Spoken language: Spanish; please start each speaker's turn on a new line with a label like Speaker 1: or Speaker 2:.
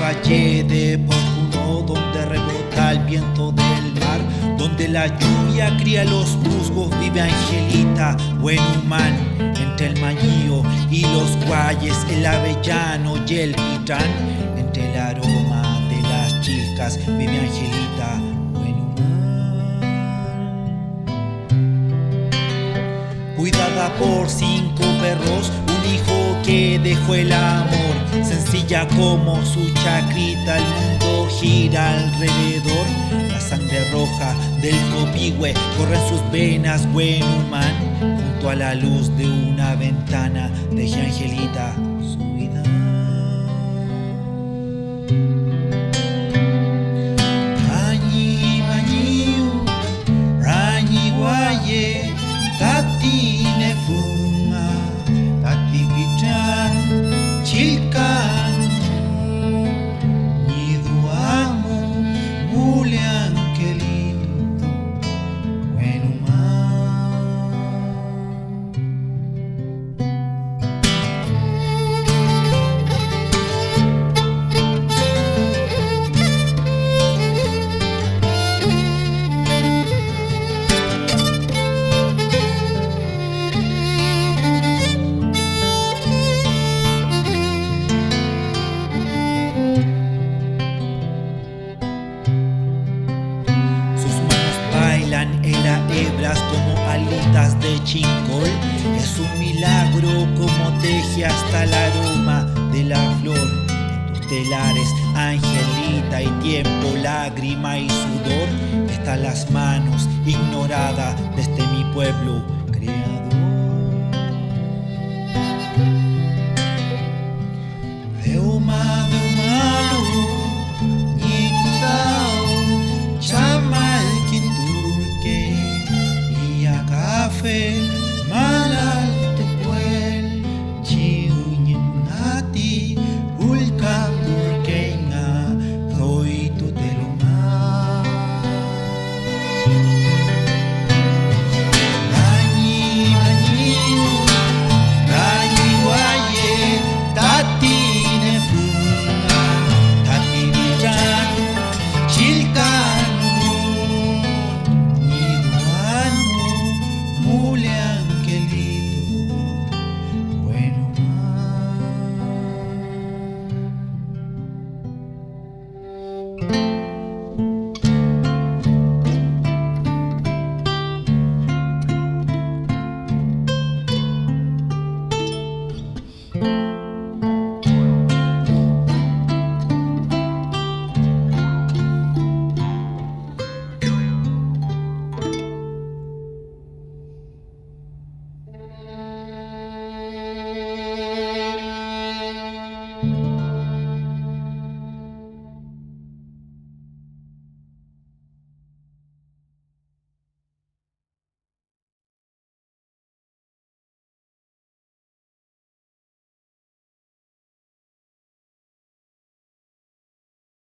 Speaker 1: valle de Porcuno, donde rebota el viento del mar, donde la lluvia cría los musgos, vive Angelita, buen humano, entre el mañío y los guayes, el avellano y el pitán, entre el aroma de las chicas, vive Angelita, buen humano. Cuidada por 5 perros, un hijo que dejó el amor, sencilla como su chacrita, el mundo gira alrededor. La sangre roja del copihue corre en sus venas, buen humano. Junto a la luz de una ventana dejé Angelita su vida. Rañi mañiu, rañi guaye, tati nefunga, tati pitan, chilkan, niduamu, mule angelito, buen humano. Hebras como alitas de chincol, es un milagro como teje hasta el aroma de la flor. En tus telares, Angelita, y tiempo, lágrima y sudor, están las manos ignoradas desde mi pueblo